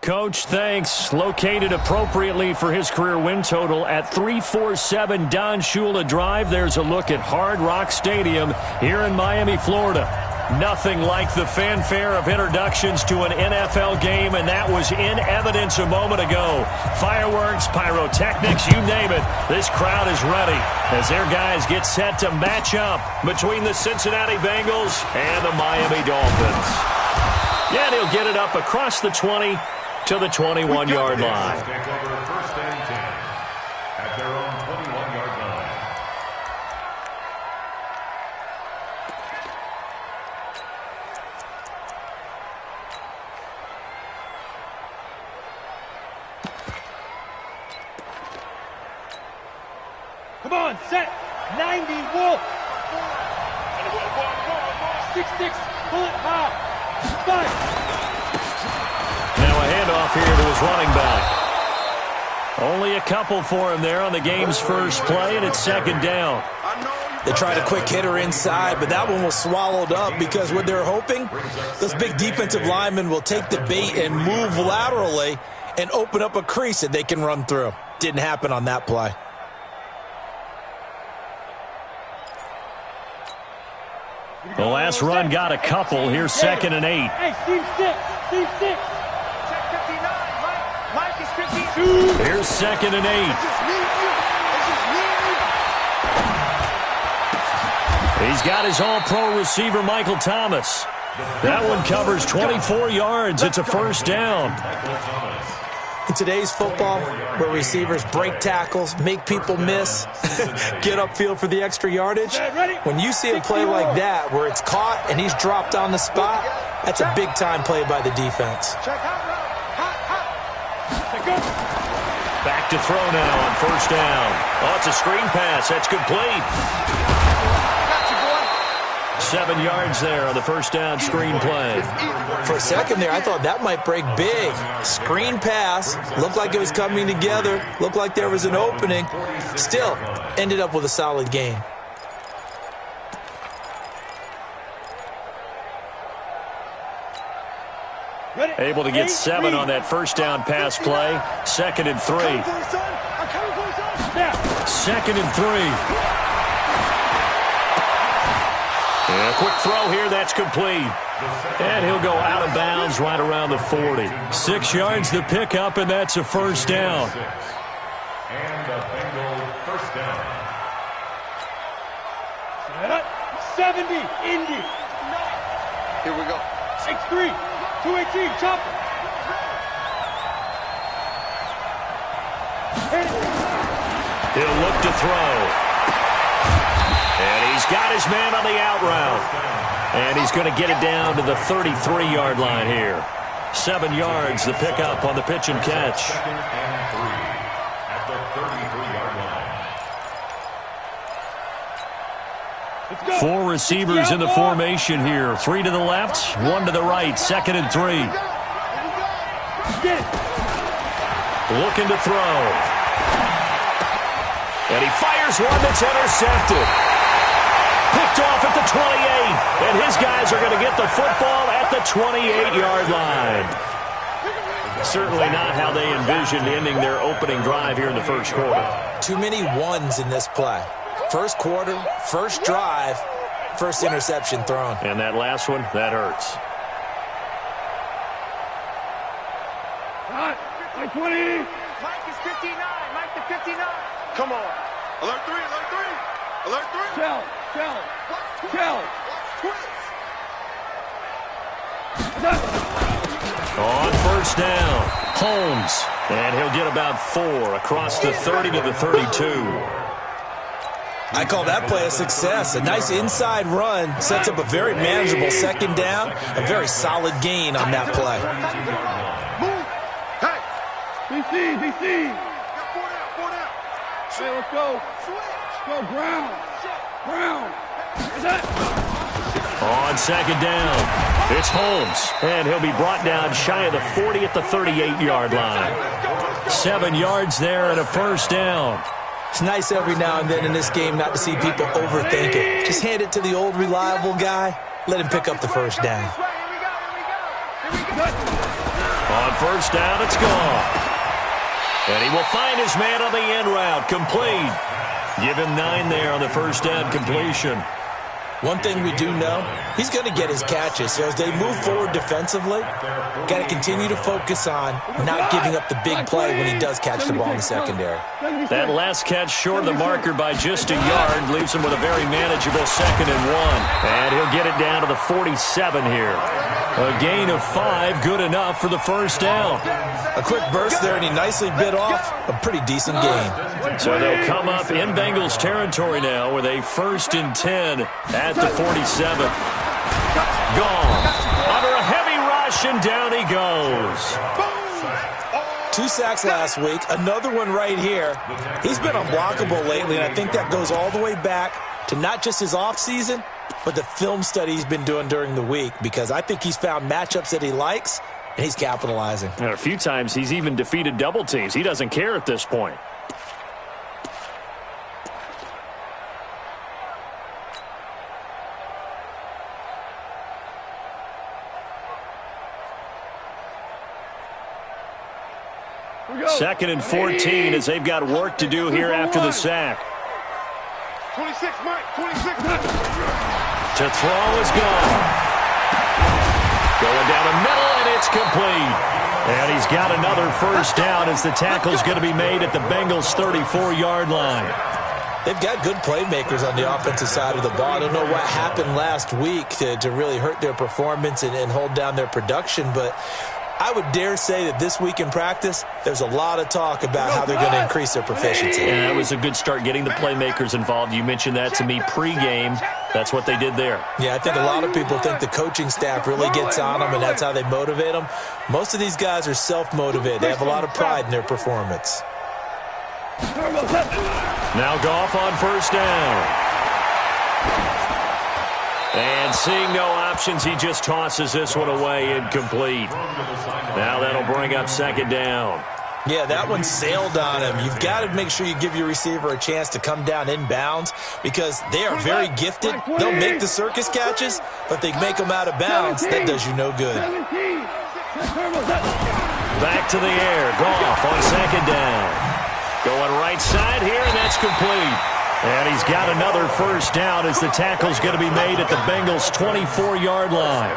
Coach, thanks. Located appropriately for his career win total at 347 Don Shula Drive. There's a look at Hard Rock Stadium here in Miami, Florida. Nothing like the fanfare of introductions to an NFL game, and that was in evidence a moment ago. Fireworks, pyrotechnics, you name it. This crowd is ready as their guys get set to match up between the Cincinnati Bengals and the Miami Dolphins. Yeah, and he'll get it up across the 20 to the 21-yard line. Take over first and 10 at their own 21-yard line. Come on, set. 90, wolf. 6-6, pull it high. 5. Now a handoff here to his running back. Only a couple for him there on the game's first play, and it's second down. They tried a quick hitter inside, but that one was swallowed up because what they're hoping, those big defensive linemen will take the bait and move laterally and open up a crease that they can run through. Didn't happen on that play. The last run got a couple. Here's second and 8. Hey, Steve 6. Steve 6. Check 59. Mike is 52. Here's second and 8. He's got his all-pro receiver, Michael Thomas. That one covers 24 yards. It's a first down. In today's football, where receivers break tackles, make people miss, get upfield for the extra yardage, when you see a play like that where it's caught and he's dropped on the spot, that's a big-time play by the defense. Back to throw now on first down. Oh, it's a screen pass. That's complete. 7 yards there on the first down screen play. For a second there, I thought that might break big. Screen pass. Looked like it was coming together. Looked like there was an opening. Still, ended up with a solid game. Able to get 7 on that first down pass play. Second and 3. Second and 3. And a quick throw here, that's complete. And he'll go out of bounds right around the 40. 6 yards the pickup, and that's a first down. And the Bengal first down. 70, Indy. Here we go. 6-3, 218, chopper. He'll look to throw. And he's got his man on the out route. And he's going to get it down to the 33-yard line here. 7 yards, the pickup on the pitch and catch. Second and 3 at the 33-yard line. 4 receivers in the formation here. 3 to the left, 1 to the right. Second and 3. Looking to throw. And he fires one that's intercepted. Picked off at the 28. And his guys are going to get the football at the 28-yard line. Certainly not how they envisioned ending their opening drive here in the first quarter. Too many ones in this play. First quarter, first drive, first interception thrown. And that last one, that hurts. Mike 20. Mike is 59. Mike the 59. Come on. Alert 3, alert 3. Alert 3. Shell. On first down, Holmes. And he'll get about 4 across the 30 to the 32. I call that play a success. A nice inside run sets up a very manageable second down. A very solid gain on that play. BC. Four down. Hey, let's go. Go, Brown. On second down, it's Holmes. And he'll be brought down shy of the 40 at the 38-yard line. 7 yards there and a first down. It's nice every now and then in this game not to see people overthink it. Just hand it to the old reliable guy. Let him pick up the first down. On first down, it's gone. And he will find his man on the end route. Complete. Give him 9 there on the first down completion. One thing we do know, he's going to get his catches. So as they move forward defensively, got to continue to focus on not giving up the big play when he does catch the ball in the secondary. That last catch short of the marker by just a yard leaves him with a very manageable 2nd and 1. And he'll get it down to the 47 here. A gain of 5, good enough for the first down. A quick burst there, and he nicely bit off a pretty decent gain. So they'll come up in Bengals territory now with a 1st and 10 at the 47. Gone. Under a heavy rush, and down he goes. 2 sacks last week, another one right here. He's been unblockable lately, and I think that goes all the way back to not just his offseason, but the film study he's been doing during the week, because I think he's found matchups that he likes, and he's capitalizing. And a few times he's even defeated double teams. He doesn't care at this point. Second and 14 as they've got work to do here after the sack. 26, Mike, 26. To throw is gone. Going down the middle, and it's complete. And he's got another first down as the tackle's going to be made at the Bengals' 34-yard line. They've got good playmakers on the offensive side of the ball. I don't know what happened last week to really hurt their performance and hold down their production, but I would dare say that this week in practice, there's a lot of talk about how they're going to increase their proficiency. And that was a good start, getting the playmakers involved. You mentioned that to me pregame. That's what they did there. Yeah, I think a lot of people think the coaching staff really gets on them, and that's how they motivate them. Most of these guys are self-motivated. They have a lot of pride in their performance. Now Goff on first down. And seeing no options, he just tosses this one away, incomplete. Now that'll bring up 2nd down. Yeah, that one sailed on him. You've got to make sure you give your receiver a chance to come down inbounds, because they are very gifted. They'll make the circus catches, but they make them out of bounds. That does you no good. Back to the air. Goff on 2nd down. Going right side here, and that's complete. And he's got another first down as the tackle's going to be made at the Bengals' 24-yard line.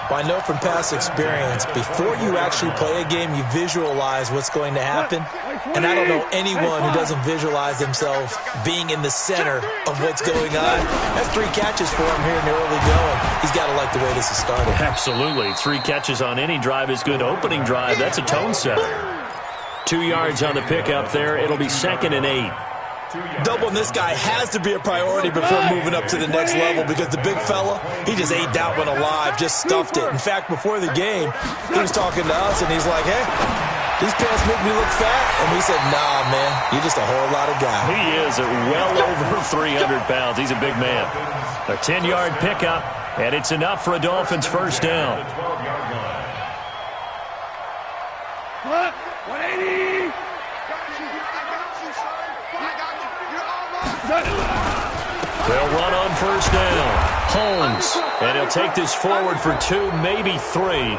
Well, I know from past experience, before you actually play a game, you visualize what's going to happen. And I don't know anyone who doesn't visualize themselves being in the center of what's going on. That's 3 catches for him here in the early going. He's got to like the way this is started. Absolutely. 3 catches on any drive is good. Opening drive, that's a tone setter. 2 yards on the pickup there. It'll be 2nd and 8. Doubling this guy has to be a priority before moving up to the next level, because the big fella, he just ate that one alive, just stuffed it. In fact, before the game, he was talking to us, and he's like, hey, these pants make me look fat. And we said, nah, man, you're just a whole lot of guy. He is at well over 300 pounds. He's a big man. A 10-yard pickup, and it's enough for a Dolphins first down. 180. They'll run on first down. Holmes. And he'll take this forward for 2, maybe 3.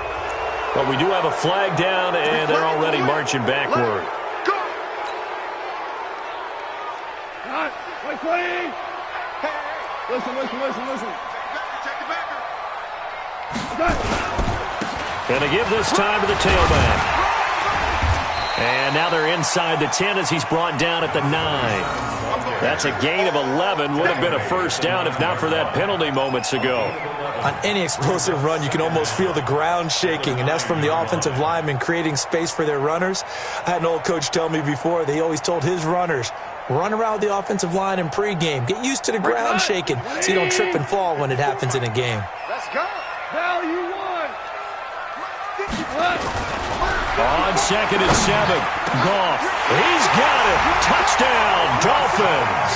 But we do have a flag down, and they're already marching backward. Listen. Going to give this time to the tailback. And now they're inside the 10 as he's brought down at the 9. That's a gain of 11. Would have been a first down if not for that penalty moments ago. On any explosive run, you can almost feel the ground shaking, and that's from the offensive linemen creating space for their runners. I had an old coach tell me before, they always told his runners, run around the offensive line in pregame. Get used to the ground shaking so you don't trip and fall when it happens in a game. Let's go. Value 1. On 2nd and 7, Goff. He's got it. Touchdown, Dolphins.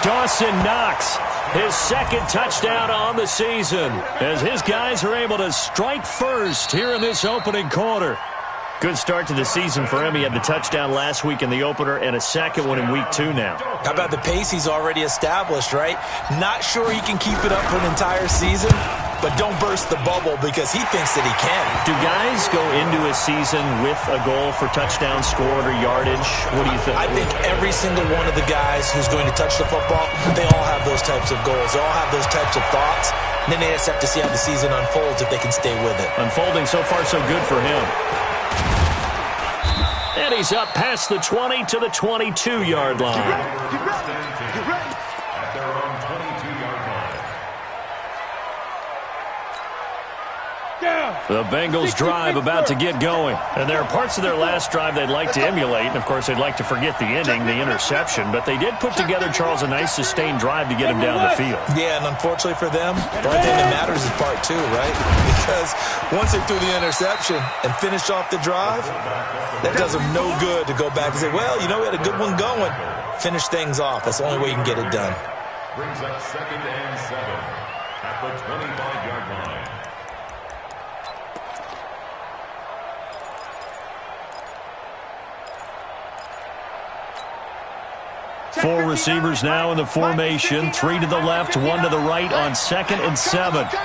Dawson Knox, his 2nd touchdown on the season, as his guys are able to strike first here in this opening quarter. Good start to the season for him. He had the touchdown last week in the opener and a 2nd one in week 2 now. How about the pace he's already established, right? Not sure he can keep it up for an entire season, but don't burst the bubble because he thinks that he can. Do guys go into a season with a goal for touchdown scored or yardage? What do you think? I think every single one of the guys who's going to touch the football, they all have those types of goals. They all have those types of thoughts. And then they just have to see how the season unfolds if they can stay with it. Unfolding so far so good for him. And he's up past the 20 to the 22-yard line. Get ready. At their own 22-yard line. The Bengals drive about to get going. And there are parts of their last drive they'd like to emulate. And, of course, they'd like to forget the ending, the interception. But they did put together, Charles, a nice sustained drive to get him down the field. Yeah, and unfortunately for them, the only thing that matters is part two, right? Because once they threw the interception and finished off the drive, that does them no good to go back and say, well, you know, we had a good one going. Finish things off. That's the only way you can get it done. Brings up 2nd and 7 at the 25-yard line. Four receivers now in the formation. 3 to the left, 1 to the right on 2nd and 7. Hey,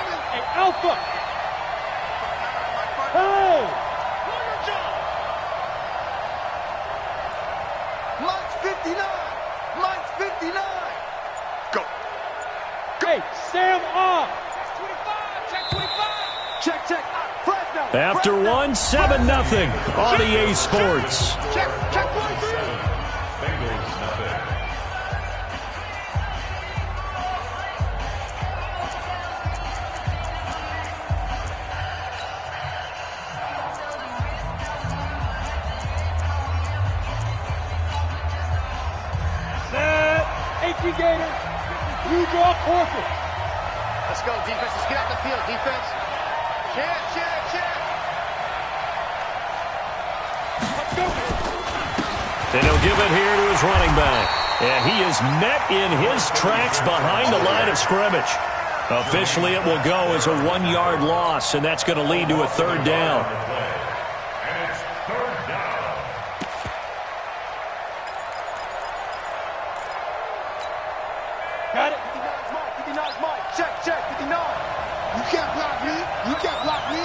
Alpha. Oh! Mike's 59. Mike's 59. Go. Hey, Sam off. Check 25. Check. Fresno. After one, 7-0 on EA Sports. Check 23. Bengals nothing. Set. HG Gator. You draw corporate. Let's go, defense. Let's get out the field, defense. Check. Let's go. And he'll give it here to his running back. And he is met in his tracks behind the line of scrimmage. Officially, it will go as a 1-yard loss, and that's going to lead to a 3rd down. And it's 3rd down. Got it. 59's Mike. Check. 59. You can't block me.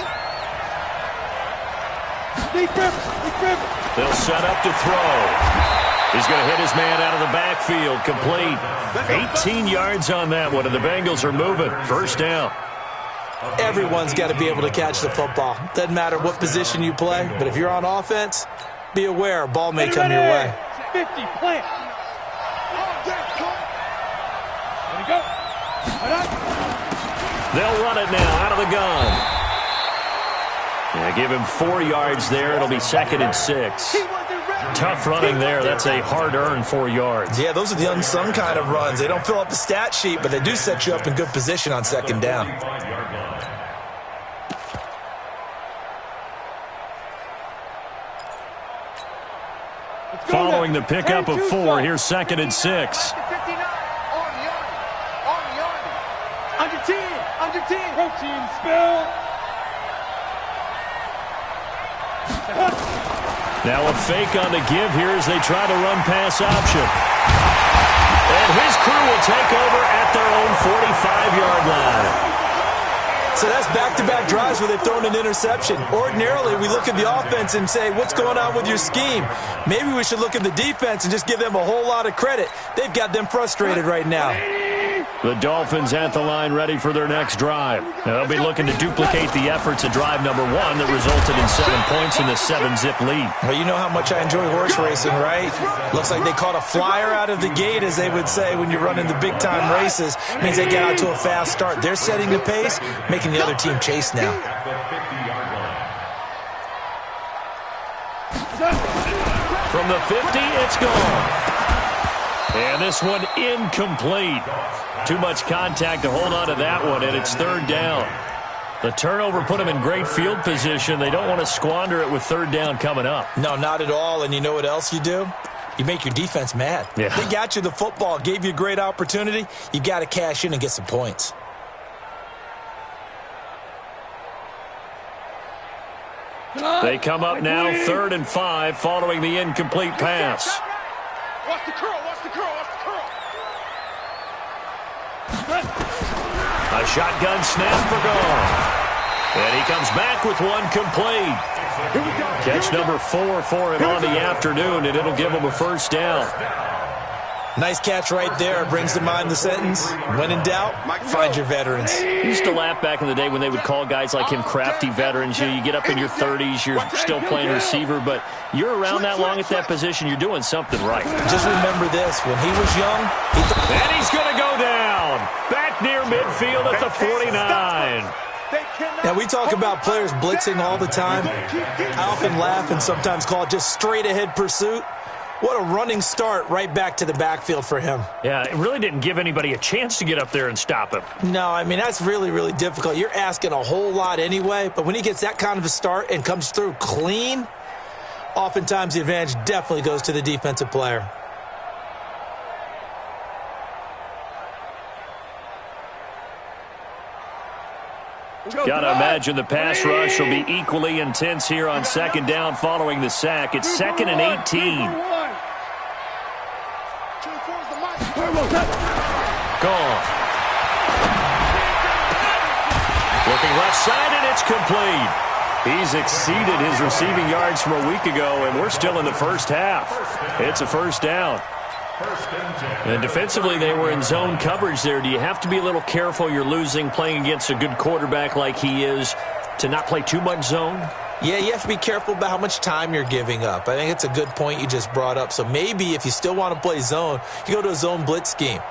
Deep river. They'll set up to throw. He's going to hit his man out of the backfield. Complete. 18 yards on that one, and the Bengals are moving. 1st down. Everyone's got to be able to catch the football. Doesn't matter what position you play, but if you're on offense, be aware a ball may come your way. 50, plant. There we go. They'll run it now out of the gun. Yeah, give him 4 yards there. It'll be 2nd and 6. Tough running there. That's a hard-earned 4 yards. Yeah, those are the unsung kind of runs. They don't fill up the stat sheet, but they do set you up in good position on 2nd down. 25-yard line. Following the pickup of 4, here's 2nd and 6. 59. Army. Under 10. Protein spill. Now a fake on the give here as they try to run pass option. And his crew will take over at their own 45-yard line. So that's back-to-back drives where they've thrown an interception. Ordinarily, we look at the offense and say, what's going on with your scheme? Maybe we should look at the defense and just give them a whole lot of credit. They've got them frustrated right now. The Dolphins at the line ready for their next drive. They'll be looking to duplicate the efforts of drive number 1 that resulted in 7 points in the 7-zip lead. Well, you know how much I enjoy horse racing, right? Looks like they caught a flyer out of the gate, as they would say when you're running the big-time races. It means they get out to a fast start. They're setting the pace, making the other team chase now. At the 50-yard line. From the 50, it's gone. And this one incomplete. Too much contact to hold on to that one, and it's 3rd down. The turnover put them in great field position. They don't want to squander it with 3rd down coming up. No, not at all. And you know what else you do? You make your defense mad. Yeah. They got you the football, gave you a great opportunity. You got to cash in and get some points. They come up now 3rd and 5 following the incomplete pass. Watch the curl. A A shotgun snap for Goff. And he comes back with one complete. Catch number 4 for him on the afternoon, and it'll give him a first down. Nice catch right there. Brings to mind the sentence, when in doubt, find your veterans. You used to laugh back in the day when they would call guys like him crafty veterans. You get up in your 30s, you're still playing receiver, but you're around that long at that position, you're doing something right. Just remember this, when he was young, and he's going to go down. Back near midfield at the 49. Now, we talk about players blitzing all the time. I often laugh and sometimes call it just straight-ahead pursuit. What a running start right back to the backfield for him. Yeah, it really didn't give anybody a chance to get up there and stop him. No, I mean, that's really, really difficult. You're asking a whole lot anyway, but when he gets that kind of a start and comes through clean, oftentimes the advantage definitely goes to the defensive player. Got to imagine the pass rush will be equally intense here on second down following the sack. It's 2nd and 18. Gone. Looking left side, and it's complete. He's exceeded his receiving yards from a week ago, and we're still in the first half. It's a first down. And defensively, they were in zone coverage there. Do you have to be a little careful you're losing playing against a good quarterback like he is to not play too much zone? Yeah, you have to be careful about how much time you're giving up. I think it's a good point you just brought up. So maybe if you still want to play zone, you go to a zone blitz scheme.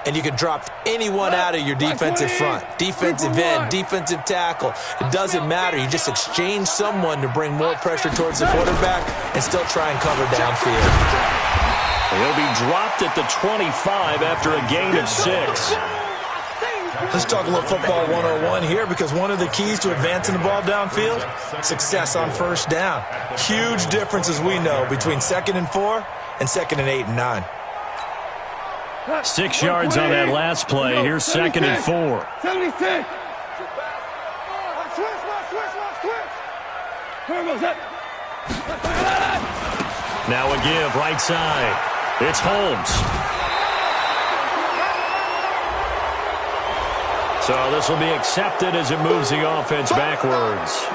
And you can drop anyone out of your defensive front. Defensive end, defensive tackle. It doesn't matter. You just exchange someone to bring more pressure towards the quarterback and still try and cover downfield. He'll be dropped at the 25 after a gain of 6. Let's talk a little football 101 here, because one of the keys to advancing the ball downfield, success on first down. Huge difference, as we know, between 2nd and 4 and 2nd and 8 and 9. 6 yards on that last play. Here's 2nd and 4. 76. Now a give right side. It's Holmes. So this will be accepted as it moves the offense backwards.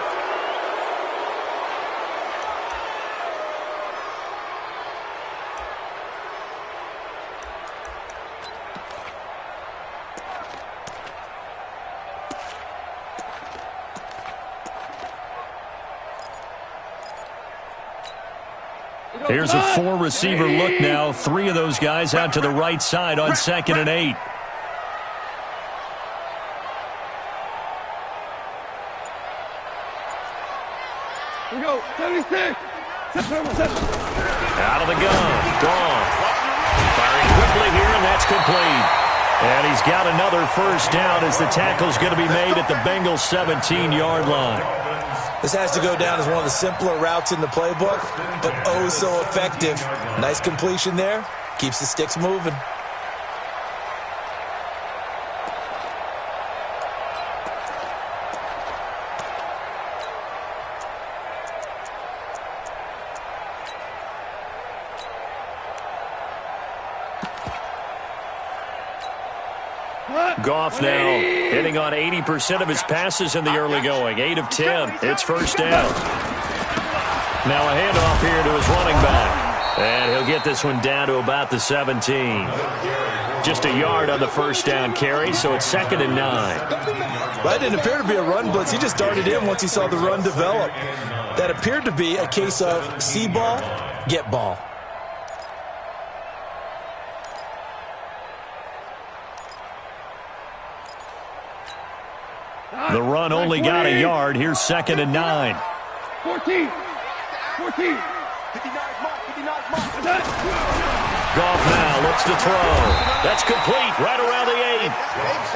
Here's a 4-receiver look now. 3 of those guys out to the right side on 2nd and 8. We go, 76. Out of the gun. Gone. Firing quickly here, and that's complete. And he's got another first down as the tackle's going to be made at the Bengals' 17-yard line. This has to go down as one of the simpler routes in the playbook, but oh so effective. Nice completion there. Keeps the sticks moving. Goff now hitting on 80% of his passes in the early going. 8 of 10. It's first down. Now a handoff here to his running back. And he'll get this one down to about the 17. Just a yard on the first down carry, so it's 2nd and 9. That didn't appear to be a run blitz. He just darted in once he saw the run develop. That appeared to be a case of see ball, get ball. The run only got a yard. Here's 2nd and 9. 14. 14. Goff now looks to throw. That's complete right around the 8.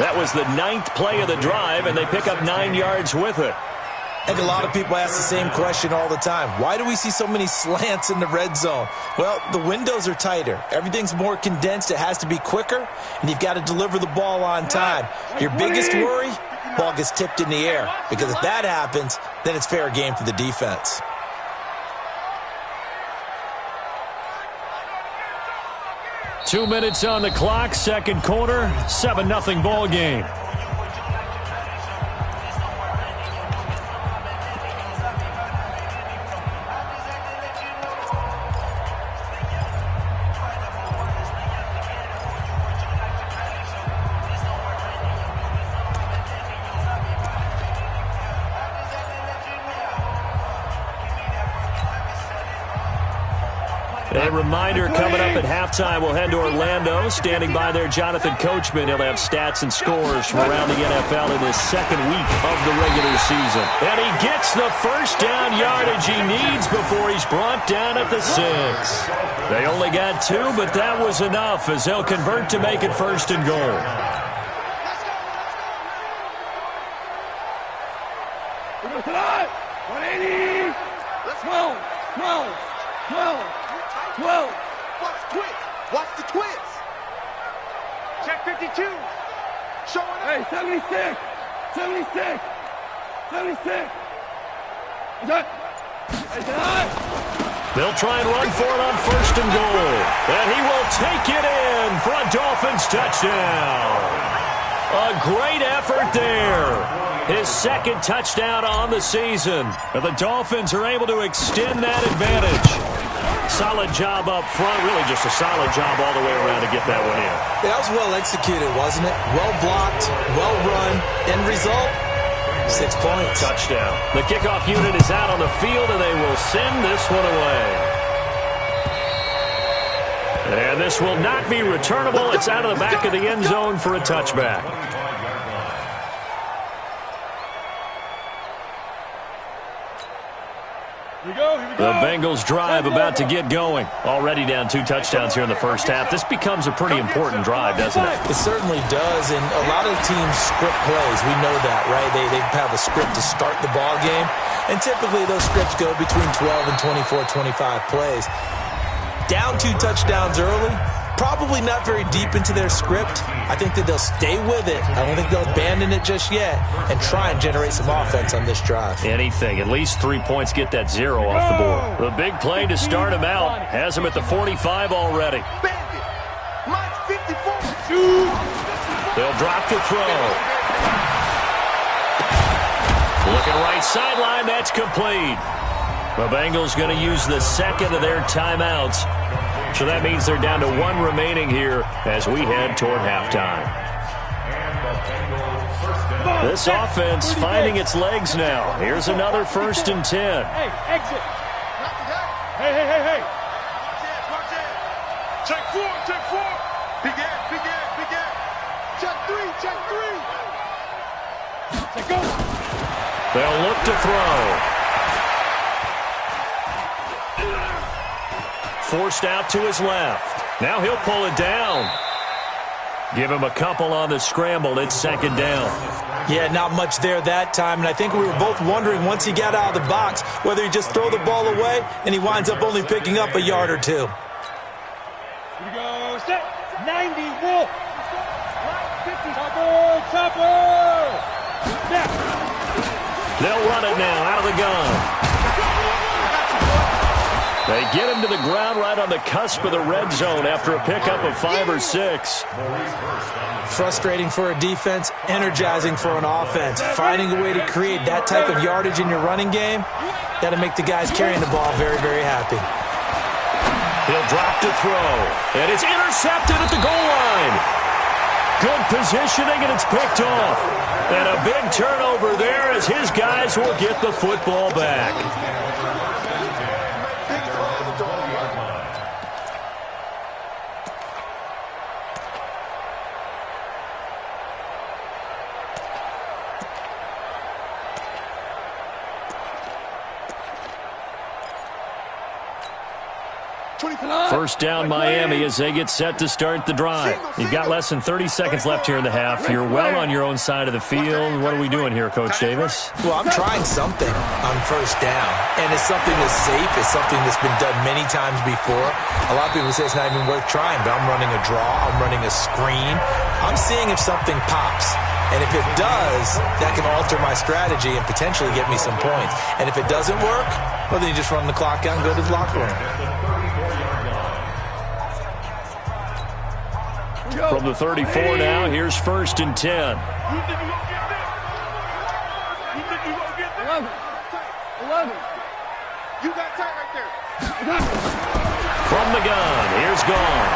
That was the 9th play of the drive, and they pick up 9 yards with it. I think a lot of people ask the same question all the time. Why do we see so many slants in the red zone? Well, the windows are tighter. Everything's more condensed. It has to be quicker, and you've got to deliver the ball on time. Your biggest worry? Ball gets tipped in the air, because if that happens, then it's fair game for the defense. Two 2 minutes on the clock, second quarter, 7-0 ball game. A reminder coming up at halftime, we'll head to Orlando. Standing by there, Jonathan Coachman. He'll have stats and scores from around the NFL in his second week of the regular season. And he gets the first down yardage he needs before he's brought down at the 6. They only got 2, but that was enough as they'll convert to make it first and goal. Watch the twist. Check 52. Showing up. Hey, 76. 76. 76. They'll try and run for it on first and goal. And he will take it in for a Dolphins touchdown. A great effort there. His second touchdown on the season. And the Dolphins are able to extend that advantage. Solid job up front. Really just a solid job all the way around to get that one in. That was well executed, wasn't it? Well blocked, well run. End result, 6 points. Touchdown. The kickoff unit is out on the field, and they will send this one away. And this will not be returnable. It's out of the back of the end zone for a touchback. The Bengals drive about to get going. Already down 2 touchdowns here in the first half. This becomes a pretty important drive, doesn't it? It certainly does, and a lot of teams script plays. We know that, right? They have a script to start the ball game, and typically those scripts go between 12 and 24, 25 plays. Down 2 touchdowns early, probably not very deep into their script. I think that they'll stay with it. I don't think they'll abandon it just yet and try and generate some offense on this drive. Anything. At least 3 points get that 0 off the board. The big play to start him out has him at the 45 already. Bandit. Mike 54. They'll drop to throw. Looking right sideline. That's complete. The Bengals going to use the second of their timeouts. So that means they're down to 1 remaining here as we head toward halftime. This offense finding its legs now. Here's another 1st and 10. Hey, exit. Hey. Watch it. Check 4. Begin. Check 3. Check go. They'll look to throw. Forced out to his left. Now he'll pull it down. Give him a couple on the scramble. It's 2nd down. Yeah, not much there that time, and I think we were both wondering once he got out of the box whether he just throw the ball away and he winds up only picking up a yard or 2. Here we go. Set. 90. Wolf. 50. Chopper. Snap. They'll run it now out of the gun. They get him to the ground right on the cusp of the red zone after a pickup of 5 or 6. Frustrating for a defense, energizing for an offense. Finding a way to create that type of yardage in your running game, that'll make the guys carrying the ball very, very happy. He'll drop to throw. And it's intercepted at the goal line. Good positioning, and it's picked off. And a big turnover there as his guys will get the football back. First down Miami as they get set to start the drive. You've got less than 30 seconds left here in the half. You're well on your own side of the field. What are we doing here, Coach Davis? Well, I'm trying something on first down, and it's something that's safe. It's something that's been done many times before. A lot of people say it's not even worth trying, but I'm running a draw. I'm running a screen. I'm seeing if something pops. And if it does, that can alter my strategy and potentially get me some points. And if it doesn't work, well, then you just run the clock out and go to the locker room. From the 34 now, here's 1st and 10. 11. You got tight right there. From the gun, here's Gone.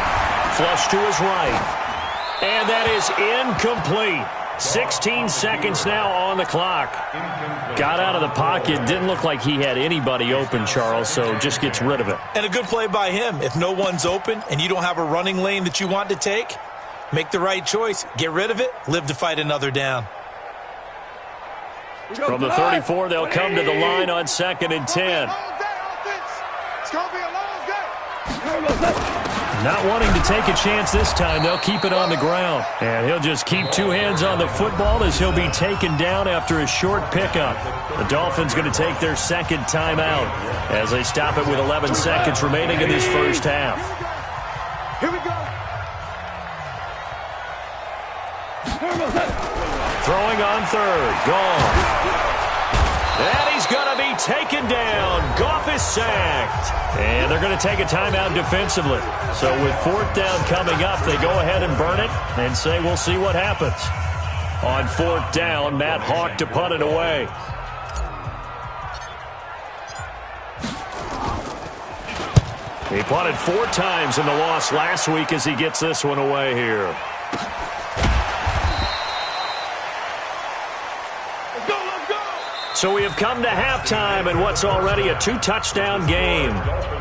Flush to his right. And that is incomplete. 16 seconds now on the clock. Got out of the pocket. Didn't look like he had anybody open, Charles, so just gets rid of it. And a good play by him. If no one's open and you don't have a running lane that you want to take, make the right choice. Get rid of it. Live to fight another down. From the 34, they'll come to the line on 2nd and 10. It's going to be a long day. Not wanting to take a chance this time, they'll keep it on the ground. And he'll just keep two hands on the football as he'll be taken down after a short pickup. The Dolphins going to take their second timeout as they stop it with 11 seconds remaining in this first half. Here we go. Throwing on 3rd. Gone. And he's going to be taken down. Goff is sacked. And they're going to take a timeout defensively. So with 4th down coming up, they go ahead and burn it and say we'll see what happens. On 4th down, Matt Hawk to punt it away. He punted 4 times in the loss last week as he gets this one away here. So we have come to halftime in what's already a 2-touchdown game.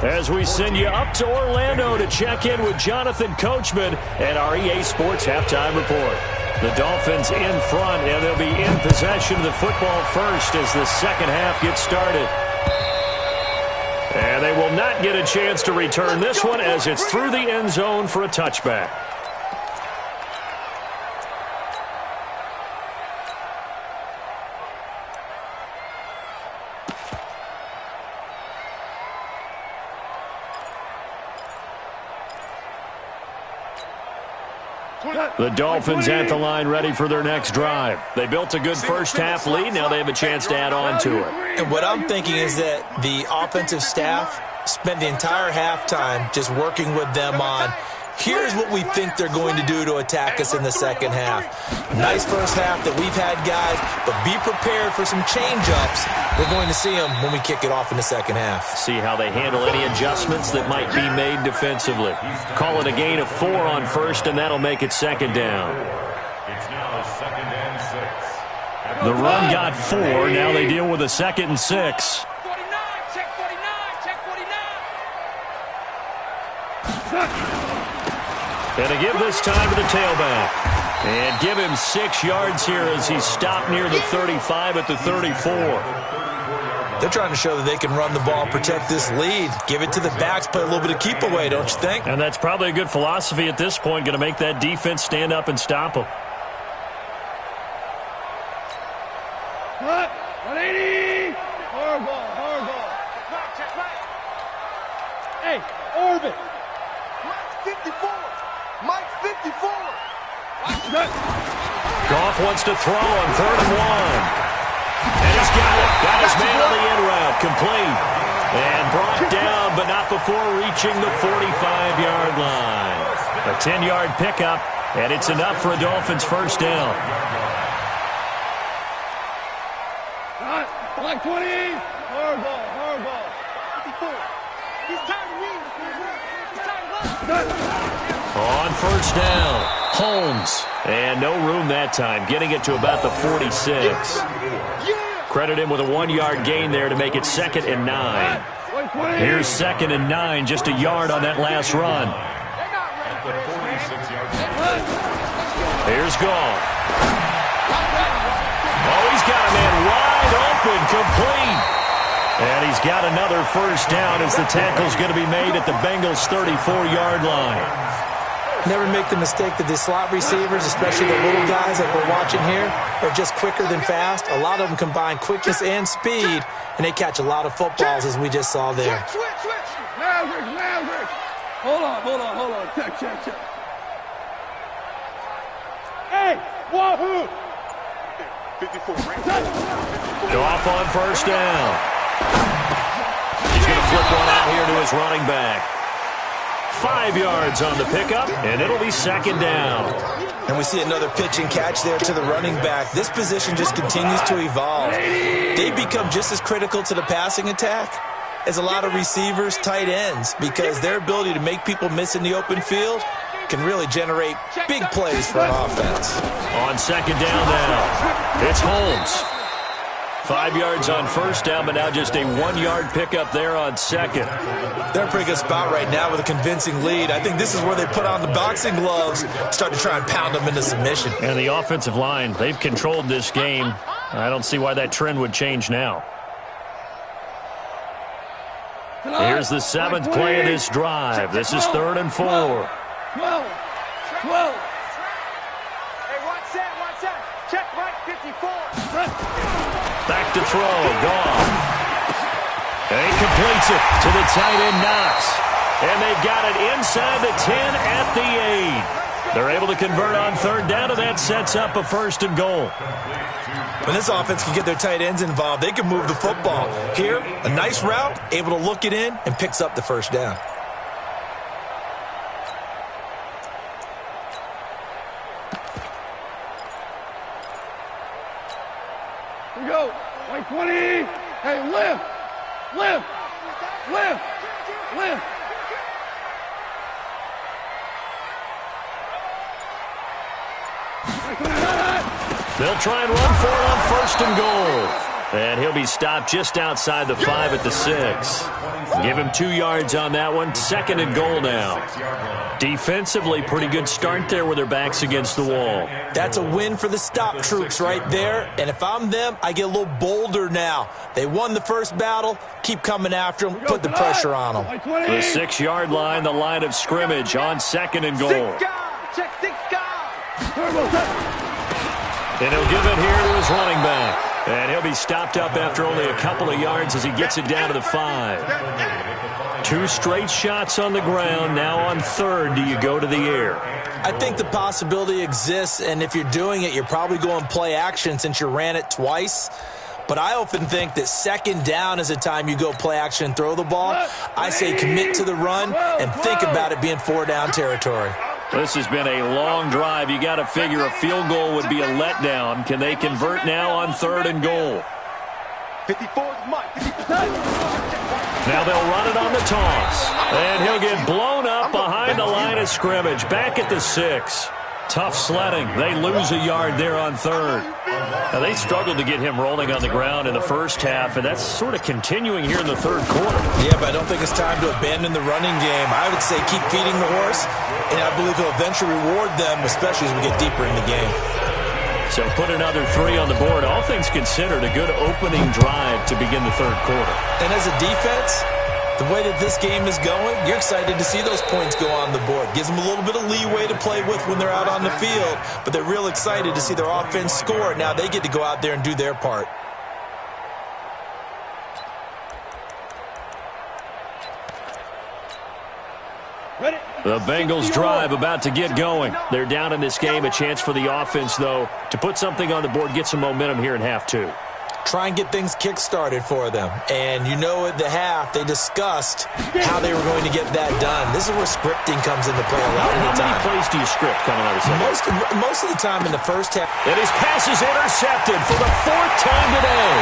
As we send you up to Orlando to check in with Jonathan Coachman and our EA Sports Halftime Report. The Dolphins in front, and they'll be in possession of the football first as the second half gets started. And they will not get a chance to return this one as it's through the end zone for a touchback. The Dolphins at the line ready for their next drive. They built a good first half lead. Now they have a chance to add on to it. And what I'm thinking is that the offensive staff spent the entire halftime just working with them on, here's what we think they're going to do to attack us in the second half. Nice first half that we've had, guys, but be prepared for some change-ups. We're going to see them when we kick it off in the second half. See how they handle any adjustments that might be made defensively. Call it a gain of 4 on 1st, and that'll make it 2nd down. It's now 2nd and 6. The run got 4. Now they deal with a 2nd and 6. 49, check 49, check 49. And to give this time to the tailback. And give him 6 yards here as he stopped near the 35 at the 34. They're trying to show that they can run the ball, protect this lead, give it to the backs, play a little bit of keep away, don't you think? And that's probably a good philosophy at this point, going to make that defense stand up and stop them. Cut, 180. Hard ball, hard ball. Check right. Hey, orbit. Mike's 54. Mike's 54. Goff wants to throw on 3rd and 1. And he's got it. Got his man on the in route. Complete. And brought down, but not before reaching the 45-yard line. A 10-yard pickup, and it's enough for a Dolphins first down. Like 20. Hard ball, hard ball. 54. He's tired of me. He's tired of us. On first down, Holmes. And no room that time, getting it to about the 46. Credit him with a 1-yard gain there to make it 2nd and 9. Here's 2nd and 9, just a yard on that last run. Here's Goff. Oh, he's got a man wide open, complete. And he's got another first down as the tackle's going to be made at the Bengals' 34-yard line. Never make the mistake that the slot receivers, especially the little guys like we're watching here, are just quicker than fast. A lot of them combine quickness and speed, and they catch a lot of footballs, as we just saw there. Switch. Maverick. Hold on. Check. Hey, wahoo. 54. Goff on first down. He's going to flip one out here to his running back. 5 yards on the pickup, and it'll be 2nd down. And we see another pitch and catch there to the running back. This position just continues to evolve. They become just as critical to the passing attack as a lot of receivers, tight ends, because their ability to make people miss in the open field can really generate big plays for an offense. On second down now, it's Holmes. 5 yards on first down, but now just a 1-yard pickup there on second. They're in a pretty good spot right now with a convincing lead. I think this is where they put on the boxing gloves, start to try and pound them into submission. And the offensive line, they've controlled this game. I don't see why that trend would change now. Here's the 7th play of this drive. This is 3rd and 4. 12. Hey, watch that. Check right, 54. Back to throw, gone. And he completes it to the tight end, Knox. And they've got it inside the 10 at the 8. They're able to convert on 3rd down, and that sets up a 1st and goal. When this offense can get their tight ends involved, they can move the football. Here, a nice route, able to look it in, and picks up the 1st down. Here we go. Like 20. Hey, lift. They'll try and run for it on 1st and goal. And he'll be stopped just outside the 5 at the 6. Give him 2 yards on that one. 2nd and goal now. Defensively, pretty good start there with their backs against the wall. That's a win for the stop troops right there. And if I'm them, I get a little bolder now. They won the first battle. Keep coming after them. Put the pressure on them. The 6-yard line, the line of scrimmage on 2nd and goal. Check 6 guys. And he'll give it here to his running back. And he'll be stopped up after only a couple of yards as he gets it down to the 5. 2 straight shots on the ground. Now on 3rd, do you go to the air? I think the possibility exists, and if you're doing it, you're probably going play action since you ran it twice. But I often think that 2nd down is a time you go play action and throw the ball. I say commit to the run and think about it being 4-down territory. This has been a long drive. You got to figure a field goal would be a letdown. Can they convert now on 3rd and goal? 54 is mine. Now they'll run it on the toss. And he'll get blown up behind the line of scrimmage. Back at the 6. Tough sledding. They lose a yard there on 3rd. Now, they struggled to get him rolling on the ground in the first half, and that's sort of continuing here in the 3rd quarter. Yeah, but I don't think it's time to abandon the running game. I would say keep feeding the horse, and I believe he'll eventually reward them, especially as we get deeper in the game. So put another 3 on the board. All things considered, a good opening drive to begin the 3rd quarter. And as a defense, the way that this game is going, you're excited to see those points go on the board. Gives them a little bit of leeway to play with when they're out on the field, but they're real excited to see their offense score. Now they get to go out there and do their part. The Bengals drive about to get going. They're down in this game. A chance for the offense, though, to put something on the board, get some momentum here in half 2. Try and get things kick-started for them. And you know at the half, they discussed how they were going to get that done. This is where scripting comes into play a lot of the time. How many plays do you script coming out of second? Most of the time in the first half. And his pass is intercepted for the 4th time today.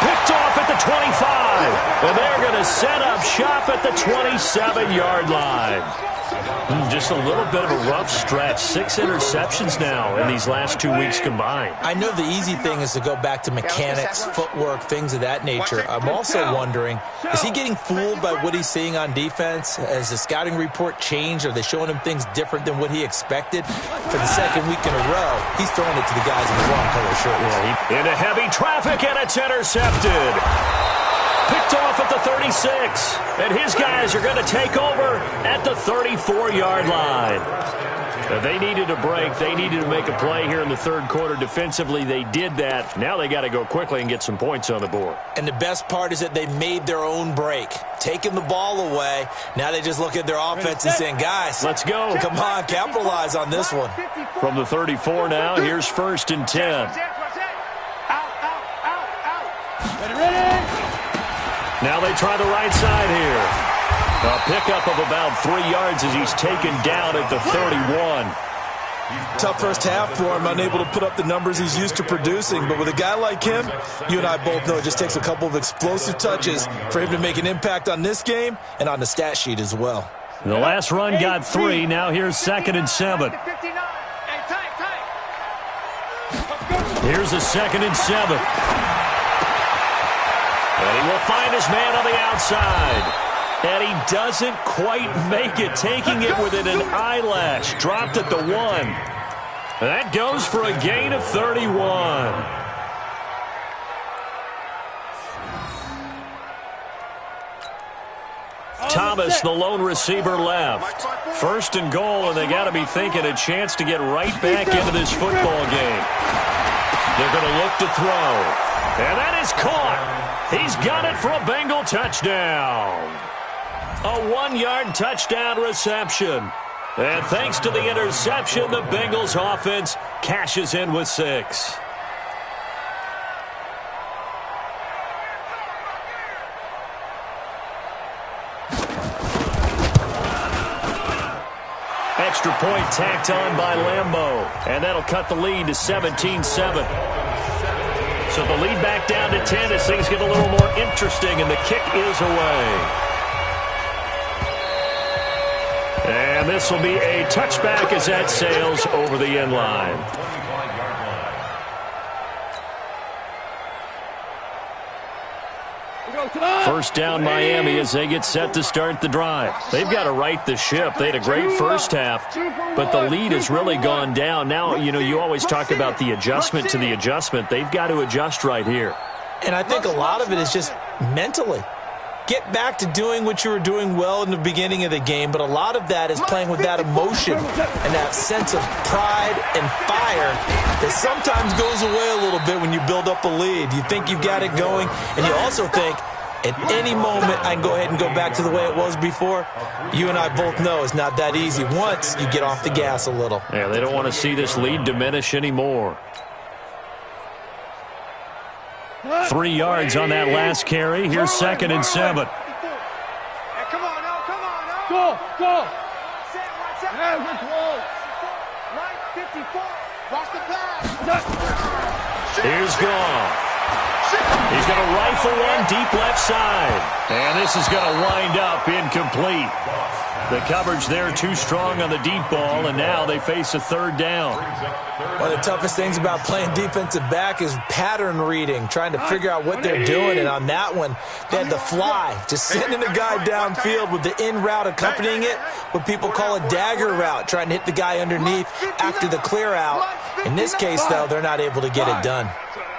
Picked off at the 25. And they're going to set up shop at the 27-yard line. Just a little bit of a rough stretch. 6 interceptions now in these last 2 weeks combined. I know the easy thing is to go back to mechanics, footwork, things of that nature. I'm also wondering, is he getting fooled by what he's seeing on defense? Has the scouting report changed? Are they showing him things different than what he expected? For the 2nd week in a row, he's throwing it to the guys in the wrong color shirts. Into heavy traffic, and it's intercepted. Picked off at the 36, and his guys are going to take over at the 34-yard line. They needed a break. They needed to make a play here in the 3rd quarter. Defensively, they did that. Now they got to go quickly and get some points on the board. And the best part is that they made their own break, taking the ball away. Now they just look at their offense and saying, guys, let's go. Come on, capitalize on this one. From the 34 now, here's 1st and 10. Now they try the right side here. A pickup of about 3 yards as he's taken down at the 31. Tough first half for him, unable to put up the numbers he's used to producing. But with a guy like him, you and I both know it just takes a couple of explosive touches for him to make an impact on this game and on the stat sheet as well. The last run got 3. Now here's 2nd and 7. Here's a 2nd and 7. And he will find his man on the outside. And he doesn't quite make it, taking it within an eyelash. Dropped at the 1. That goes for a gain of 31. Thomas, the lone receiver, left. 1st and goal, and they got to be thinking a chance to get right back into this football game. They're going to look to throw. And that is caught. He's got it for a Bengal touchdown. A 1-yard touchdown reception. And thanks to the interception, the Bengals offense cashes in with 6. Extra point tacked on by Lambeau. And that'll cut the lead to 17-7. So the lead back down to 10 as things get a little more interesting, and the kick is away. And this will be a touchback as that sails over the end line. First down Miami as they get set to start the drive. They've got to right the ship. They had a great first half, but the lead has really gone down. Now, you always talk about the adjustment to the adjustment. They've got to adjust right here. And I think a lot of it is just mentally. Get back to doing what you were doing well in the beginning of the game, but a lot of that is playing with that emotion and that sense of pride and fire that sometimes goes away a little bit when you build up a lead. You think you've got it going, and you also think, at any moment I can go ahead and go back to the way it was before. You and I both know it's not that easy once you get off the gas a little. Yeah, they don't want to see this lead diminish anymore. 3 yards on that last carry. Here's 2nd and 7. Come on, now, come on, now. Go. Yeah, we're close. Right, 54. Watch the pass. Here's Goff. He's going to rifle one deep left side. And this is going to wind up incomplete. The coverage there too strong on the deep ball, and now they face a 3rd down. One of the toughest things about playing defensive back is pattern reading, trying to figure out what they're doing. And on that one, they had to fly, just sending the guy downfield with the in route accompanying it, what people call a dagger route, trying to hit the guy underneath after the clear out. In this case, though, they're not able to get it done.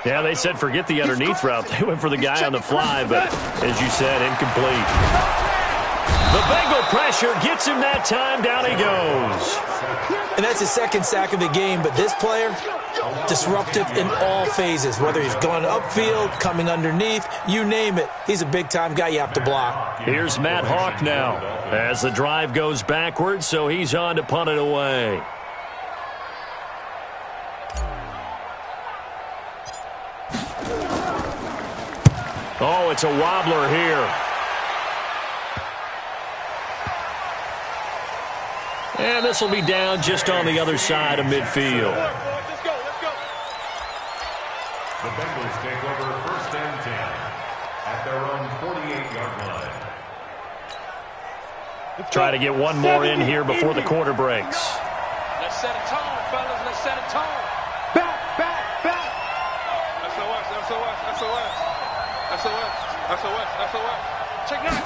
Yeah, they said forget the underneath route. They went for the guy on the fly, but as you said, incomplete. The Bengal pressure gets him that time. Down he goes. And that's his 2nd sack of the game, but this player, disruptive in all phases, whether he's going upfield, coming underneath, you name it. He's a big-time guy you have to block. Here's Matt Hawk now as the drive goes backwards, so he's on to punt it away. Oh, it's a wobbler here. And this will be down just on the other side of midfield. Let's go. The Bengals take over 1st and 10 at their own 48-yard line. Try to get one more in here before the quarter breaks. Let's set a tone, fellas. Let's set a tone. Back. SOS. Check that.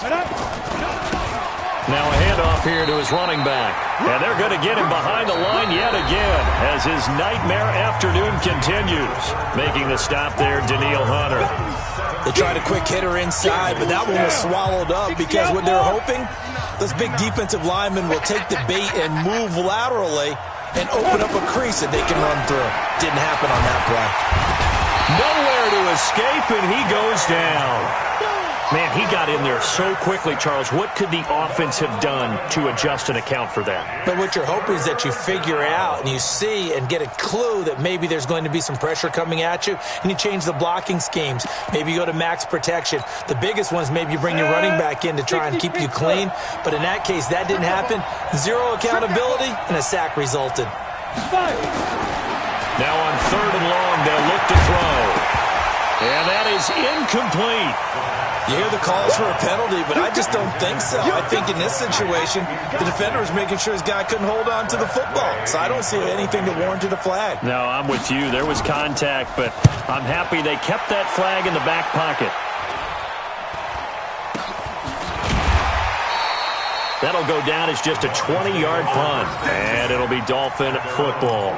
Now a handoff here to his running back. And they're going to get him behind the line yet again as his nightmare afternoon continues. Making the stop there, Daniil Hunter. They tried a quick hitter inside, but that one was swallowed up because what they're hoping, those big defensive linemen will take the bait and move laterally and open up a crease that they can run through. Didn't happen on that play. Nowhere to escape, and he goes down. Man, he got in there so quickly, Charles. What could the offense have done to adjust and account for that? But what you're hoping is that you figure out and you see and get a clue that maybe there's going to be some pressure coming at you, and you change the blocking schemes. Maybe you go to max protection. The biggest one is maybe you bring your running back in to try and keep you clean. But in that case, that didn't happen. Zero accountability, and a sack resulted. Now on 3rd and long, they'll look to throw. And that is incomplete. You hear the calls for a penalty, but I just don't think so. I think in this situation, the defender was making sure his guy couldn't hold on to the football. So I don't see anything to warrant a flag. No, I'm with you. There was contact, but I'm happy they kept that flag in the back pocket. That'll go down as just a 20-yard punt, and it'll be Dolphin football.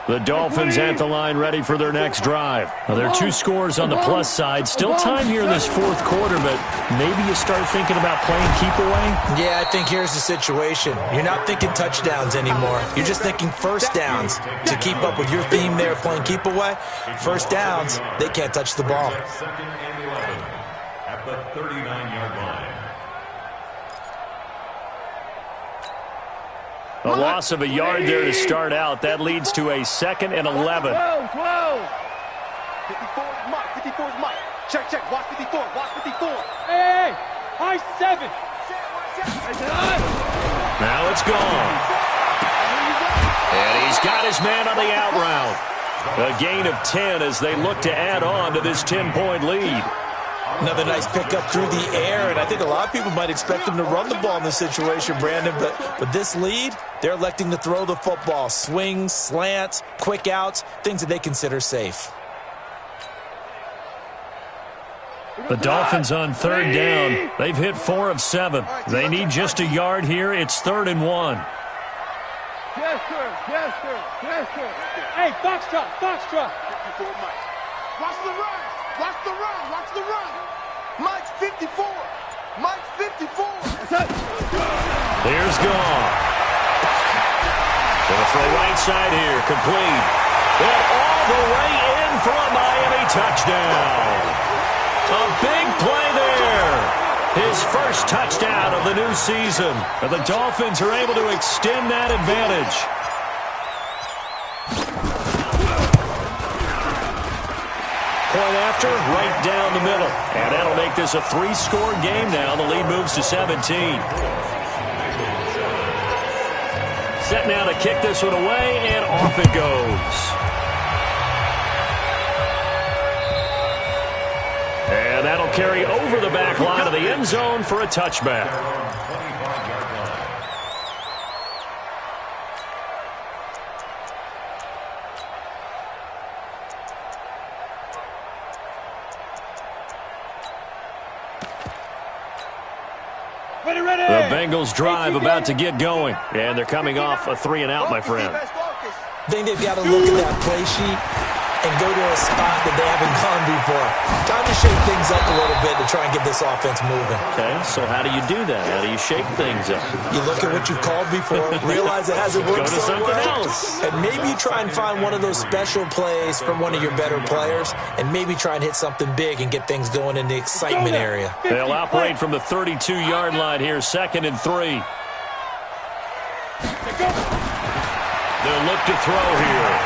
The Dolphins at the line ready for their next drive. Well, there are 2 scores on the plus side. Still time here in this 4th quarter, but maybe you start thinking about playing keep away? Yeah, I think here's the situation. You're not thinking touchdowns anymore. You're just thinking first downs. To keep up with your theme there, playing keep away, first downs, they can't touch the ball. Second and 11 at the 39-yard line. A loss of a yard there to start out. That leads to a 2nd and 11. 12. 54 is Mike. 54 is Mike. Check. Watch 54. Watch 54. Hey, high 7. Now it's gone. And he's got his man on the out route. A gain of 10 as they look to add on to this 10-point lead. Another nice pickup through the air, and I think a lot of people might expect them to run the ball in this situation, Brandon, but this lead, they're electing to throw the football. Swings, slants, quick outs, things that they consider safe. The Dolphins on 3rd down. They've hit 4 of 7. They need just a yard here. It's 3rd and 1. Yes, sir. Hey, Foxtrot. 54 Mike. Watch the run. Watch the run. Mike's 54. Mike's 54. Here's Goff. Gonna throw right side here. Complete. And all the way in for a Miami touchdown. A big play there. His first touchdown of the new season. And the Dolphins are able to extend that advantage. Point after, right down the middle. And that'll make this a 3-score game now. The lead moves to 17. Set now to kick this one away, and off it goes. And that'll carry over the back line of the end zone for a touchback. The Bengals drive about to get going, and they're coming off a 3-and-out, my friend. I think they've got to look at that play sheet and go to a spot that they haven't gone before. Time to shake things up a little bit to try and get this offense moving. Okay, so how do you do that? How do you shake things up? You look at what you've called before, realize it hasn't worked Go to so something well, else. and maybe you try and find one of those special plays from one of your better players, and maybe try and hit something big and get things going in the excitement area. They'll operate from the 32-yard line here, 2nd and 3. They'll look to throw here.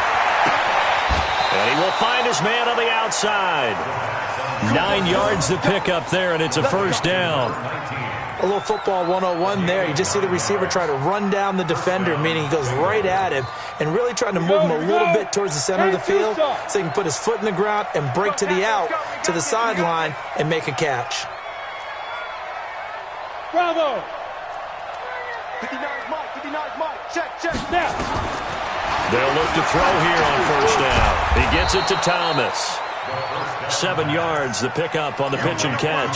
And he will find his man on the outside. 9 yards to pick up there, and it's a first down. A little football 101 there. You just see the receiver try to run down the defender, meaning he goes right at him, and really trying to move him a little bit towards the center of the field so he can put his foot in the ground and break to the out, to the sideline, and make a catch. Bravo. 59 is Mike. 59 is Mike. Check. Now. They'll look to throw here on first down. He gets it to Thomas. 7 yards the pickup on the pitch and catch.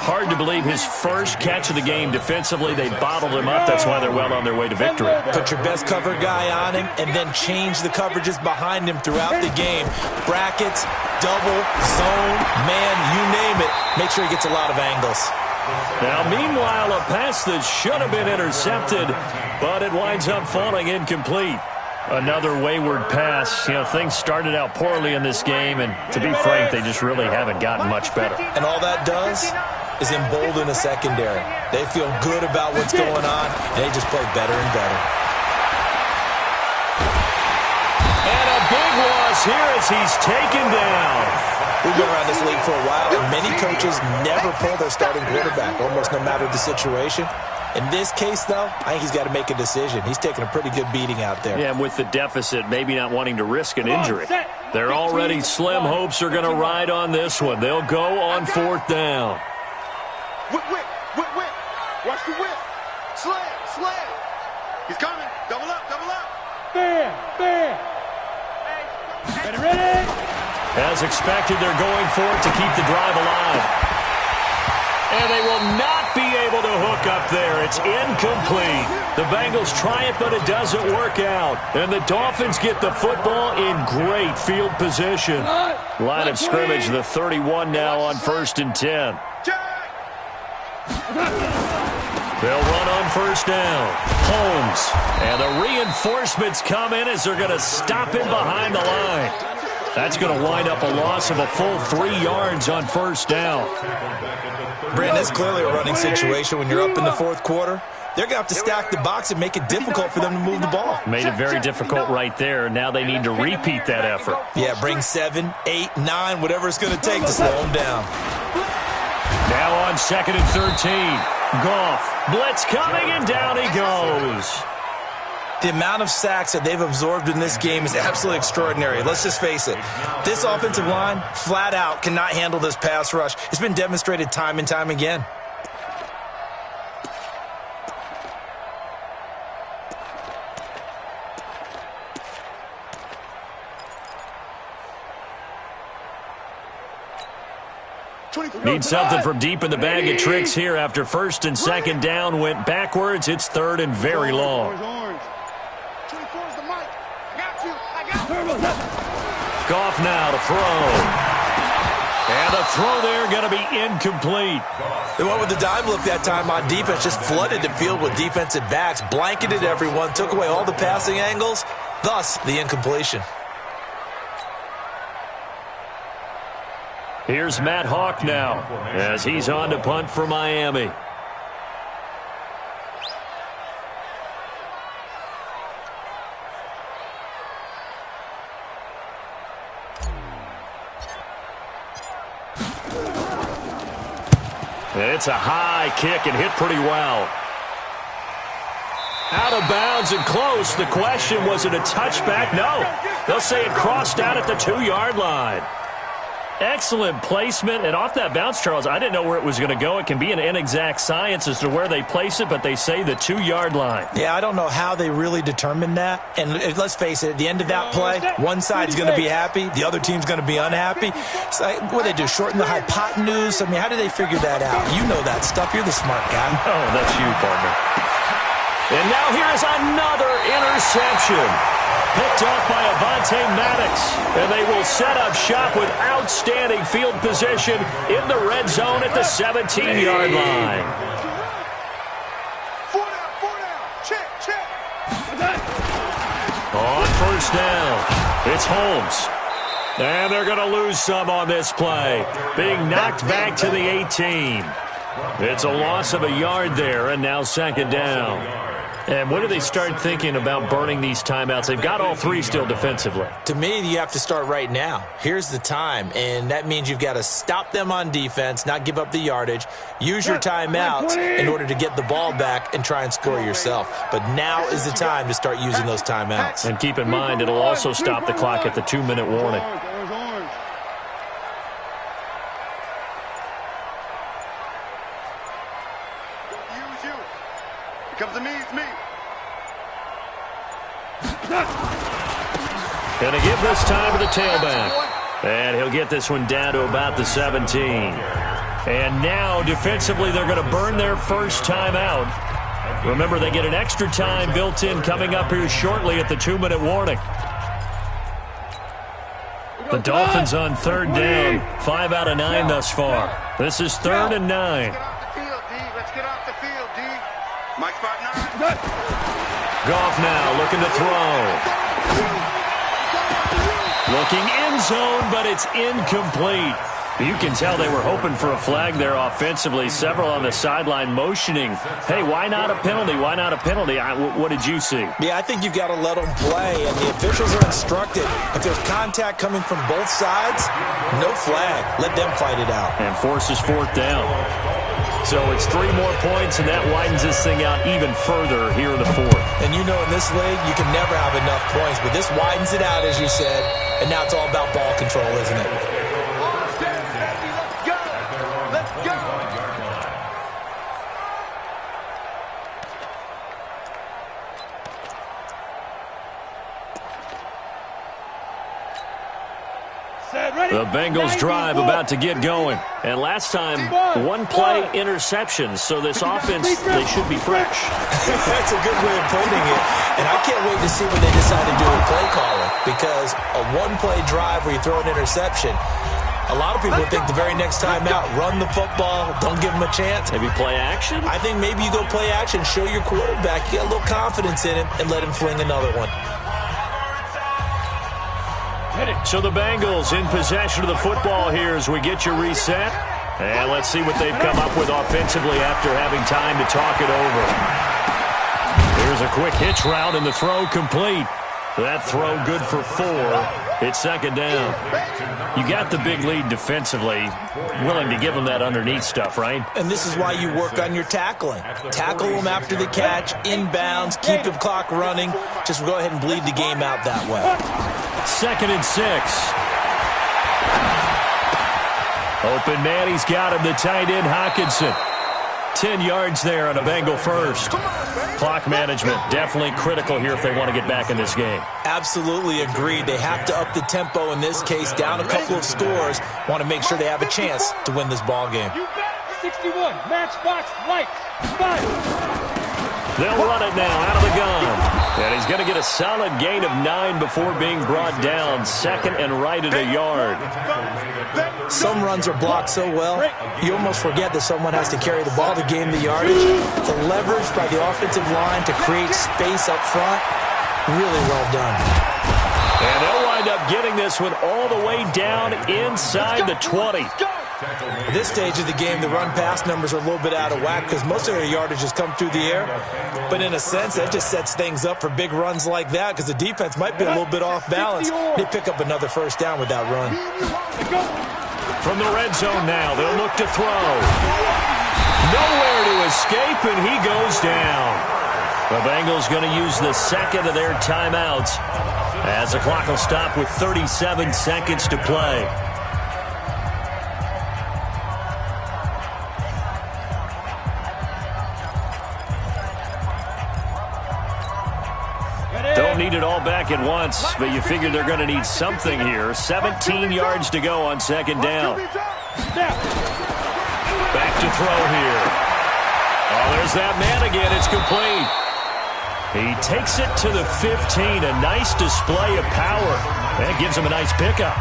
Hard to believe his first catch of the game defensively. They bottled him up. That's why they're well on their way to victory. Put your best cover guy on him and then change the coverages behind him throughout the game. Brackets, double, zone, man, you name it. Make sure he gets a lot of angles. Now, meanwhile, a pass that should have been intercepted, but it winds up falling incomplete. Another wayward pass. You know, things started out poorly in this game, and to be frank, they just really haven't gotten much better. And all that does is embolden the secondary. They feel good about what's going on, and they just play better and better. moves here as he's taken down. We've been around this league for a while, and many coaches never pull their starting quarterback, almost no matter the situation. In this case, though, I think he's got to make a decision. He's taking a pretty good beating out there. Yeah, and with the deficit, maybe not wanting to risk an injury. They're already slim hopes are going to ride on this one. They'll go on 4th down. Whip. Watch the whip. Slam. He's coming. Double up. Fair. Ready? As expected, they're going for it to keep the drive alive. And they will not be able to hook up there. It's incomplete. The Bengals try it, but it doesn't work out. And the Dolphins get the football in great field position. Line of scrimmage, the 31 now on 1st and 10. They'll run on 1st down. Holmes. And the reinforcements come in as they're going to stop him behind the line. That's going to wind up a loss of a full 3 yards on 1st down. Brandon, it's clearly a running situation when you're up in the 4th quarter. They're going to have to stack the box and make it difficult for them to move the ball. Made it very difficult right there. Now they need to repeat that effort. Yeah, bring 7, 8, 9, whatever it's going to take to slow them down. Now on 2nd and 13. Goff. Blitz coming, and down he goes. The amount of sacks that they've absorbed in this game is absolutely extraordinary. Let's just face it. This offensive line, flat out, cannot handle this pass rush. It's been demonstrated time and time again. Need something from deep in the bag of tricks here after 1st and 2nd down went backwards. It's 3rd and very long. Goff now to throw. And the throw there going to be incomplete. They went with the dime look that time on defense, just flooded the field with defensive backs, blanketed everyone, took away all the passing angles, thus the incompletion. Here's Matt Hawk now as he's on to punt for Miami. It's a high kick and hit pretty well. Out of bounds and close. The question, was it a touchback? No. They'll say it crossed out at the 2-yard line. Excellent placement, and off that bounce, Charles, I didn't know where it was going to go. It can be an inexact science as to where they place it, but they say the 2-yard line. Yeah, I don't know how they really determined that. And let's face it, at the end of that play, one side's going to be happy, the other team's going to be unhappy. So, what do they do, shorten the hypotenuse? I mean, how do they figure that out? You know that stuff. You're the smart guy. Oh, that's you, partner. And now here's another interception. Picked off by Avonte Maddox. And they will set up shop with outstanding field position in the red zone at the 17-yard line. 4 down. Check. On 1st down, it's Holmes. And they're going to lose some on this play. Being knocked back to the 18. It's a loss of a yard there, and now 2nd down. And when do they start thinking about burning these timeouts? They've got all 3 still defensively. To me, you have to start right now. Here's the time, and that means you've got to stop them on defense, not give up the yardage, use your timeouts in order to get the ball back and try and score yourself. But now is the time to start using those timeouts. And keep in mind, it'll also stop the clock at the 2-minute warning. Comes to me, it's me. Going to give this time to the tailback. And he'll get this one down to about the 17. And now, defensively, they're going to burn their first timeout. Remember, they get an extra time built in coming up here shortly at the 2-minute warning. The Dolphins on 3rd down, 5 out of 9 thus far. This is 3rd and 9. Let's get off the field, D. Mike spot 9. Goff now looking to throw. Looking end zone, but it's incomplete. You can tell they were hoping for a flag there offensively. Several on the sideline motioning, hey, why not a penalty? Why not a penalty? What did you see? Yeah, I think you've got to let them play, and the officials are instructed. If there's contact coming from both sides, no flag. Let them fight it out. And forces fourth down. So it's 3 more points, and that widens this thing out even further here in the fourth. And you know in this league, you can never have enough points, but this widens it out, as you said, and now it's all about ball control, isn't it? The Bengals drive about to get going. And last time, 1-play interception. So this offense, they should be fresh. That's a good way of putting it. And I can't wait to see when they decide to do a play caller. Because a 1-play drive where you throw an interception, a lot of people think the very next time out, run the football, don't give them a chance. Maybe play action? I think maybe you go play action, show your quarterback, you get a little confidence in him, and let him fling another one. So the Bengals in possession of the football here as we get you reset. And let's see what they've come up with offensively after having time to talk it over. Here's a quick hitch route and the throw complete. That throw good for 4. It's second down. You got the big lead defensively. Willing to give them that underneath stuff, right? And this is why you work on your tackling. Tackle them after the catch, inbounds, keep the clock running. Just go ahead and bleed the game out that way. 2nd and 6. Open man, he's got him, the tight end, Hockenson. 10 yards there on a Bengal first. Clock management definitely critical here if they want to get back in this game. Absolutely agreed. They have to up the tempo in this case, down a couple of scores. Want to make sure they have a chance to win this ball game. 61, matchbox lights, fire. They'll run it now out of the gun. And he's going to get a solid gain of 9 before being brought down. 2nd and right at a yard. Some runs are blocked so well, you almost forget that someone has to carry the ball to gain the yardage. The leverage by the offensive line to create space up front, really well done. And they'll wind up getting this one all the way down inside the 20. At this stage of the game, the run-pass numbers are a little bit out of whack because most of their yardage has come through the air. But in a sense, that just sets things up for big runs like that because the defense might be a little bit off balance. They pick up another first down with that run. From the red zone now, they'll look to throw. Nowhere to escape, and he goes down. The Bengals going to use the 2nd of their timeouts as the clock will stop with 37 seconds to play. Don't need it all back at once, but you figure they're going to need something here. 17 yards to go on 2nd down. Back to throw here. Oh, there's that man again. It's complete. He takes it to the 15. A nice display of power. That gives him a nice pickup.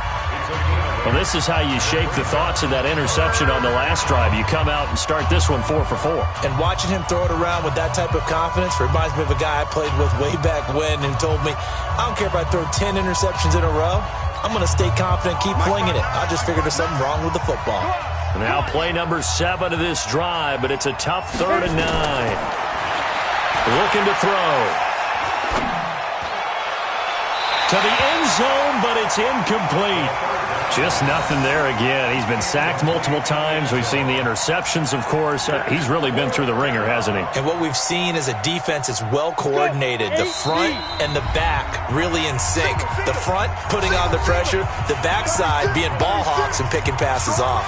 Well, this is how you shape the thoughts of that interception on the last drive. You come out and start this one 4 for 4. And watching him throw it around with that type of confidence reminds me of a guy I played with way back when who told me, I don't care if I throw 10 interceptions in a row. I'm going to stay confident, keep flinging it. I just figured there's something wrong with the football. Now play number 7 of this drive, but it's a tough 3rd and 9. Looking to throw. To the end zone, but it's incomplete. Just nothing there again. He's been sacked multiple times. We've seen the interceptions, of course. He's really been through the ringer, hasn't he? And what we've seen is a defense that's well coordinated. The front and the back really in sync. The front putting on the pressure, the backside being ball hawks and picking passes off.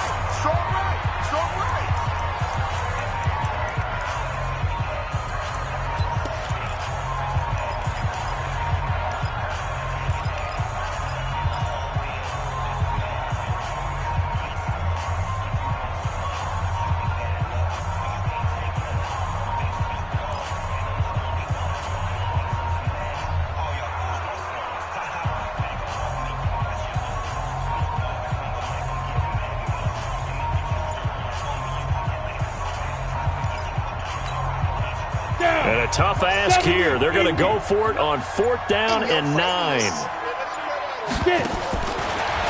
And a tough ask here. They're going to go for it on 4th down and 9.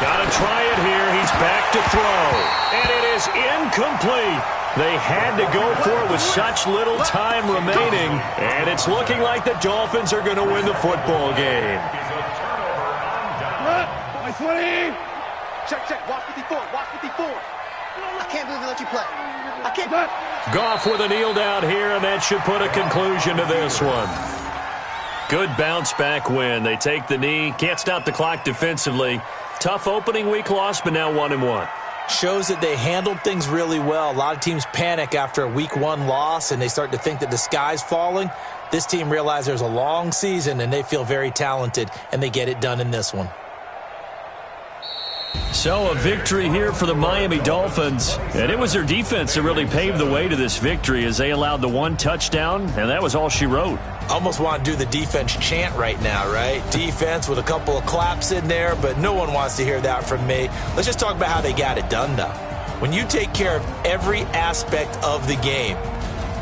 Got to try it here. He's back to throw. And it is incomplete. They had to go for it with such little time remaining. And it's looking like the Dolphins are going to win the football game. My 20. Check. Watch 54. Watch 54. I can't believe they let you play. I can't. Goff with a kneel down here, and that should put a conclusion to this one. Good bounce-back win. They take the knee. Can't stop the clock defensively. Tough opening week loss, but now 1-1. Shows that they handled things really well. A lot of teams panic after a week 1 loss, and they start to think that the sky's falling. This team realizes there's a long season, and they feel very talented, and they get it done in this one. So a victory here for the Miami Dolphins, and it was their defense that really paved the way to this victory as they allowed the 1 touchdown, and that was all she wrote. Almost want to do the defense chant right now, right? Defense with a couple of claps in there, but no one wants to hear that from me. Let's just talk about how they got it done, though. When you take care of every aspect of the game,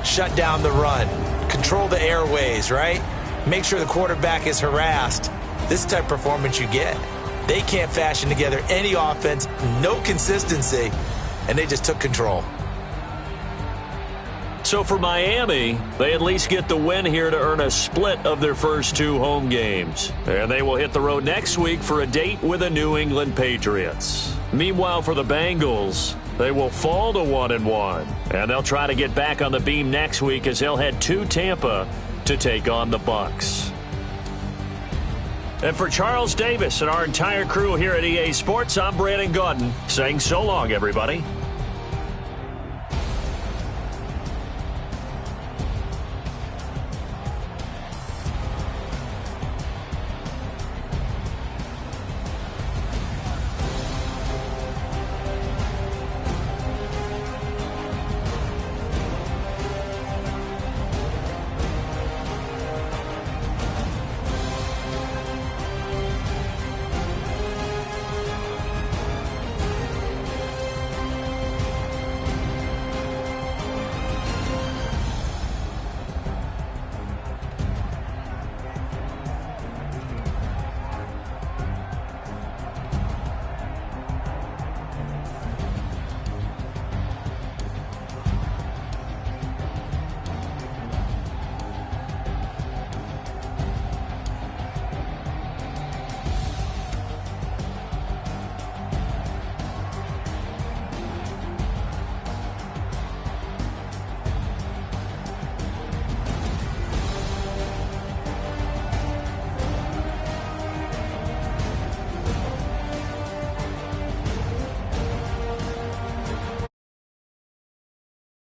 shut down the run, control the airways, right? Make sure the quarterback is harassed. This type of performance you get. They can't fashion together any offense, no consistency, and they just took control. So for Miami, they at least get the win here to earn a split of their first 2 home games. And they will hit the road next week for a date with the New England Patriots. Meanwhile, for the Bengals, they will fall to 1-1. And they'll try to get back on the beam next week as they'll head to Tampa to take on the Bucs. And for Charles Davis and our entire crew here at EA Sports, I'm Brandon Gaudin saying so long, everybody.